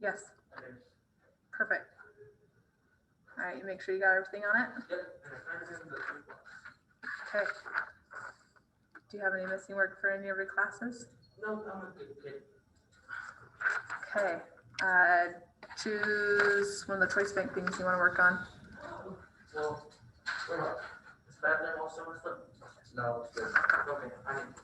Yes, Okay. perfect. All right, you make sure you got everything on it? Yep, and I turned it in the toolbox. Okay. Do you have any missing work for any of your classes? No, I'm a good kid. Okay, choose one of the choice bank things you want to work on. So, wait up. Is that there also messed up? No, it's good. Okay, I need